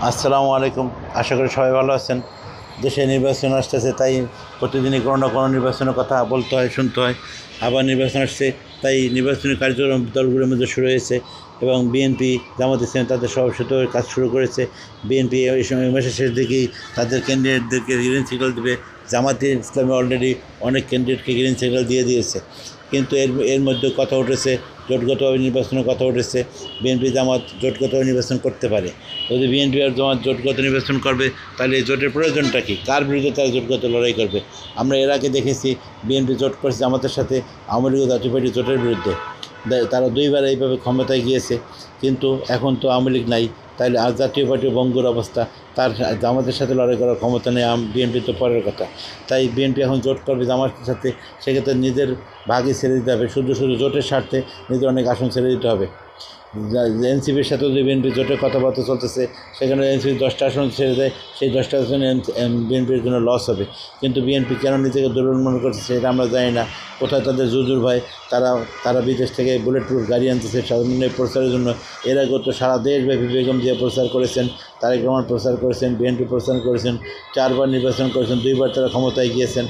আসসালামু আলাইকুম। আশা করি সবাই ভালো আছেন। দেশে নির্বাচন আসতেছে, তাই প্রতিদিনই কোনো না কোনো নির্বাচনের কথা বলতে হয়, শুনতে হয়। আবার নির্বাচন আসছে, তাই নির্বাচনী কার্যক্রম দলগুলোর মধ্যে শুরু হয়েছে এবং বিএনপি, জামাত ইসলামী তাদের সভাপতি কাজ শুরু করেছে। বিএনপি এই সময় মাসের শেষ দিকেই তাদের ক্যান্ডিডেটদেরকে গ্রিন সিগন্যাল দেবে। জামাতে ইসলামী অলরেডি অনেক ক্যান্ডিডেটকে গ্রিন সিগন্যাল দিয়ে দিয়েছে। কিন্তু এর এর মধ্যে কথা উঠেছে, জোটগতভাবে নির্বাচনের কথা উঠেছে। বিএনপি জামাত জোটগতভাবে নির্বাচন করতে পারে। যদি বিএনপি আর জামাত জোটগত নির্বাচন করবে, তাহলে এই জোটের প্রয়োজনটা কী? কার বিরুদ্ধে তারা জোটগত লড়াই করবে? আমরা এর আগে দেখেছি বিএনপি জোট করেছে জামাতের সাথে, আওয়ামী লীগ ও জাতীয় পার্টি জোটের বিরুদ্ধে। তারা দুইবার এইভাবে ক্ষমতায় গিয়েছে, কিন্তু এখন তো আওয়ামী লীগ নাই। তাহলে আর জাতীয় পার্টি বঙ্গুর অবস্থা, তার জামাতের সাথে লড়াই করার ক্ষমতা নেই। বিএনপি তো পরের কথা। তাই বিএনপি এখন জোট করবে জামাতের সাথে, সেক্ষেত্রে নিজের ভাগই ছেড়ে দিতে হবে। শুধু শুধু জোটের স্বার্থে নিজের অনেক আসন ছেড়ে দিতে হবে। এনসিপির সাথেও যে বিএনপি জোটের কথাবার্তা চলতেছে, সেখানে এনসিপি 10টা আসন ছেড়ে দেয়, সেই 10টা আসনে বিএনপির জন্য লস হবে। কিন্তু বিএনপি কেন নিজেকে দুর্বল মনে করছে সেটা আমরা জানি না। কোথায় তাদের জুজুর ভাই, তারা বিদেশ থেকে বুলেট প্রুফ গাড়ি আনতেছে সাধারণ প্রচারের জন্য। এর আগেও তো সারা দেশব্যাপী বেগম জিয়া প্রচার করেছেন, তারেক রহমান প্রচার করেছেন, বিএনপি প্রচার করেছেন, 4বার নির্বাচন করেছেন, 2বার তারা ক্ষমতায় গিয়েছেন।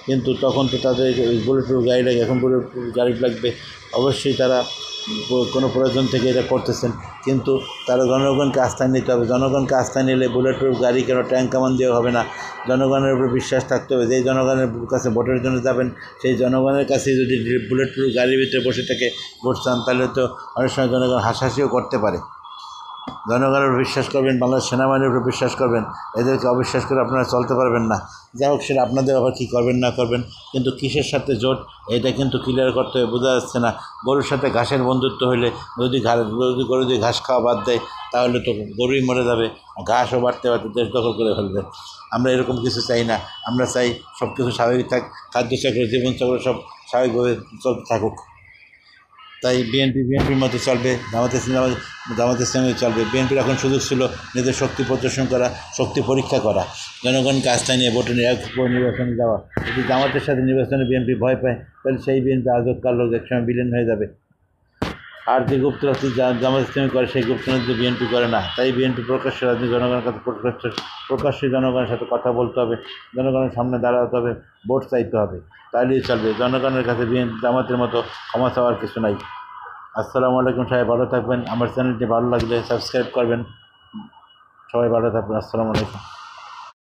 কিন্তু তখন তো তাদের বুলেট প্রুফ গাড়ি লাগে, এখন বুলেট প্রুফ গাড়ি লাগবে। অবশ্যই তারা কোনো প্রয়োজন থেকে এটা করতেছেন, কিন্তু তারা জনগণকে আস্থায় নিতে হবে। জনগণকে আস্থায় নিলে বুলেট প্রুফ গাড়ি কেন ট্যাঙ্ক কামান দেওয়া হবে না। জনগণের উপর বিশ্বাস থাকতে হবে। যেই জনগণের কাছে ভোটের জন্য যাবেন, সেই জনগণের কাছে যদি বুলেট প্রুফ গাড়ির ভিতরে বসে থেকে ভোট চান, তাহলে তো অনেক সময় জনগণ হাসাহাসিও করতে পারে। জনগণের উপর বিশ্বাস করবেন, বাংলাদেশ সেনাবাহিনীর উপর বিশ্বাস করবেন। এদেরকে অবিশ্বাস করে আপনারা চলতে পারবেন না। যাই হোক, সেটা আপনাদের আবার কী করবেন না করবেন, কিন্তু কিসের সাথে জোট এটা কিন্তু ক্লিয়ার করতে হবে, বোঝা যাচ্ছে না। গরুর সাথে ঘাসের বন্ধুত্ব হলে গরু যদি ঘাস খাওয়া বাদ দেয়, তাহলে তো গরুই মরে যাবে, ঘাসও বাড়তে বাড়তে দেশ দখল করে ফেলবে। আমরা এরকম কিছু চাই না। আমরা চাই সব কিছু স্বাভাবিক থাক, খাদ্যচক্র, জীবনচক্র সব স্বাভাবিকভাবে চলতে থাকুক। তাই বিএনপির মতো চলবে, জামাত ইসলামী চলবে। বিএনপির এখন সুযোগ ছিল নিজের শক্তি প্রদর্শন করা, শক্তি পরীক্ষা করা, জনগণকে আস্থায় নিয়ে ভোটে নির্বাচনে যাওয়া। যদি জামাতের সাথে নির্বাচনে বিএনপি ভয় পায়, তাহলে সেই বিএনপি আজব কাল লোক একসময় বিলীন হয়ে যাবে। আর যে গুপ্তরাজনীতি জামাত ইসলামী করে, সেই গুপ্তরাজনীতি বিএনপি করে না। তাই বিএনপি প্রকাশ্যে রাজনীতি, জনগণের কাছে প্রকাশ্যে জনগণের সাথে কথা বলতে হবে, জনগণের সামনে দাঁড়াতে হবে, ভোট চাইতে হবে, তাহলেই চলবে। জনগণের কাছে জামাতের মতো ক্ষমা চাওয়ার কিছু নাই। আসসালামু আলাইকুম। সবাই ভালো থাকবেন। আমার চ্যানেলটি ভালো লাগলে সাবস্ক্রাইব করবেন। সবাই ভালো থাকবেন। আসসালামু আলাইকুম।